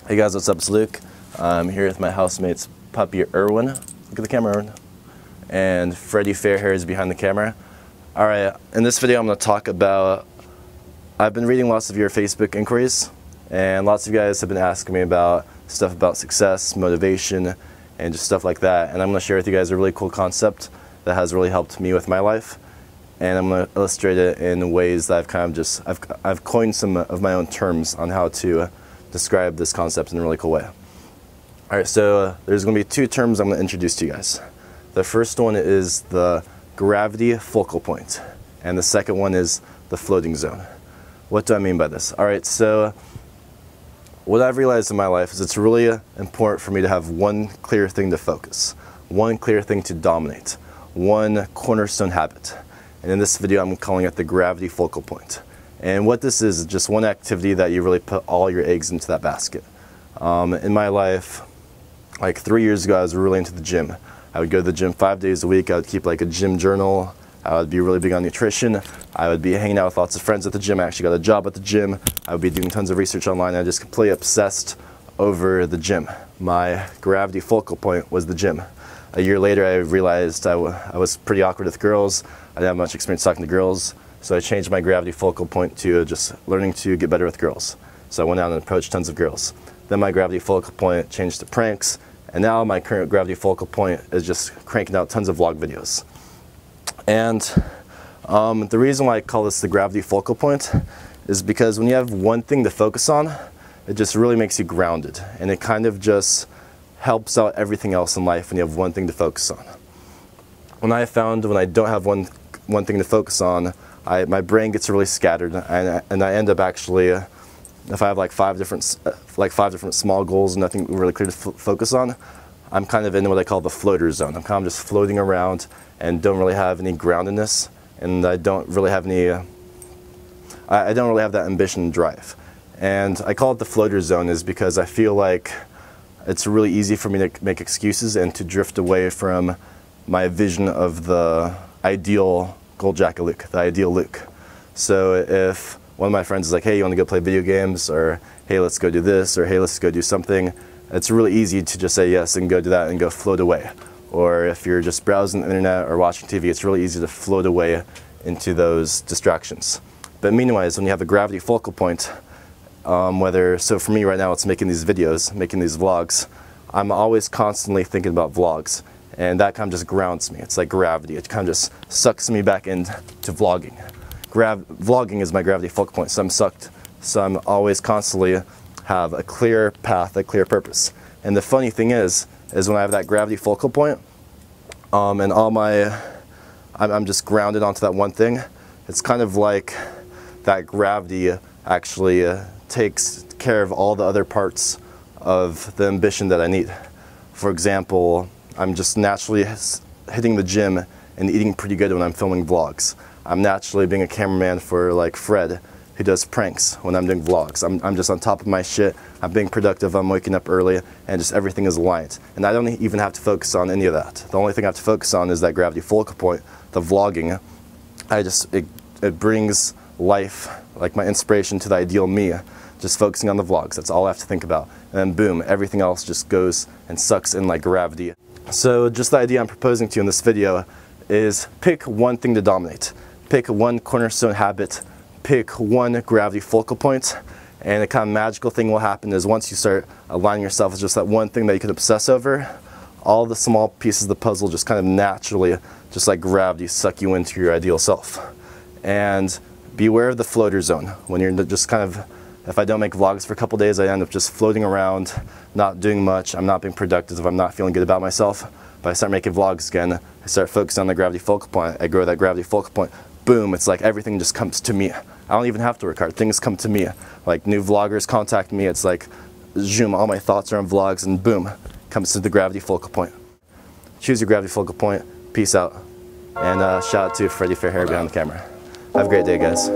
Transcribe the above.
Hey guys, what's up? It's Luke. I'm here with my housemate's puppy Irwin. Look at the camera, Irwin. And Freddie Fairhair is behind the camera. Alright, in this video I'm going to talk about, I've been reading lots of your Facebook inquiries, and lots of you guys have been asking me about stuff about success, motivation, and just stuff like that. And I'm going to share with you guys a really cool concept that has really helped me with my life. And I'm going to illustrate it in ways that I've kind of just, I've coined some of my own terms on how to describe this concept in a really cool way. Alright, so there's going to be two terms I'm going to introduce to you guys. The first one is the gravity focal point, and the second one is the floating zone. What do I mean by this? Alright, so what I've realized in my life is it's really important for me to have one clear thing to focus, one clear thing to dominate, one cornerstone habit. And in this video I'm calling it the gravity focal point. And what this is just one activity that you really put all your eggs into that basket. In my life, like 3 years ago, I was really into the gym. I would go to the gym 5 days a week. I would keep like a gym journal. I would be really big on nutrition. I would be hanging out with lots of friends at the gym. I actually got a job at the gym. I would be doing tons of research online. I just completely obsessed over the gym. My gravity focal point was the gym. A year later, I realized I was pretty awkward with girls. I didn't have much experience talking to girls. So I changed my gravity focal point to just learning to get better with girls. So I went out and approached tons of girls. Then my gravity focal point changed to pranks, and now my current gravity focal point is just cranking out tons of vlog videos. And the reason why I call this the gravity focal point is because when you have one thing to focus on, it just really makes you grounded, and it kind of just helps out everything else in life when you have one thing to focus on. When I found when I don't have one thing to focus on, my brain gets really scattered, and I end up actually, if I have like five different small goals and nothing really clear to focus on, I'm kind of in what I call the floater zone. I'm kind of just floating around and don't really have any groundedness, and I don't really have any, I don't really have that ambition and drive. And I call it the floater zone is because I feel like it's really easy for me to make excuses and to drift away from my vision of the ideal gold jacket Luke, the ideal Luke. So if one of my friends is like, hey, you want to go play video games, or hey, let's go do this, or hey, let's go do something, it's really easy to just say yes and go do that and go float away. Or if you're just browsing the internet or watching TV, it's really easy to float away into those distractions. But meanwhile, when you have a gravity focal point, so for me right now it's making these videos, making these vlogs, I'm always constantly thinking about vlogs. And that kind of just grounds me. It's like gravity. It kind of just sucks me back into vlogging. Vlogging is my gravity focal point, so I'm sucked. So I'm always constantly have a clear path, a clear purpose. And the funny thing is when I have that gravity focal point, and I'm just grounded onto that one thing, it's kind of like that gravity actually takes care of all the other parts of the ambition that I need. For example, I'm just naturally hitting the gym and eating pretty good when I'm filming vlogs. I'm naturally being a cameraman for like Fred, who does pranks when I'm doing vlogs. I'm just on top of my shit, I'm being productive, I'm waking up early, and just everything is aligned. And I don't even have to focus on any of that. The only thing I have to focus on is that gravity focal point, the vlogging. It brings life, like my inspiration to the ideal me, just focusing on the vlogs. That's all I have to think about. And then boom, everything else just goes and sucks in like gravity. So just the idea I'm proposing to you in this video is pick one thing to dominate. Pick one cornerstone habit, pick one gravity focal point, and a kind of magical thing will happen is once you start aligning yourself with just that one thing that you can obsess over, all the small pieces of the puzzle just kind of naturally, just like gravity, suck you into your ideal self. And beware of the floater zone. When you're just kind of, if I don't make vlogs for a couple days, I end up just floating around, not doing much, I'm not being productive, I'm not feeling good about myself. But I start making vlogs again, I start focusing on the gravity focal point, I grow that gravity focal point, boom, it's like everything just comes to me. I don't even have to work hard, things come to me. Like new vloggers contact me, it's like, zoom, all my thoughts are on vlogs, and boom, comes to the gravity focal point. Choose your gravity focal point, peace out. And shout out to Freddie Fairhair behind the camera. Have a great day, guys.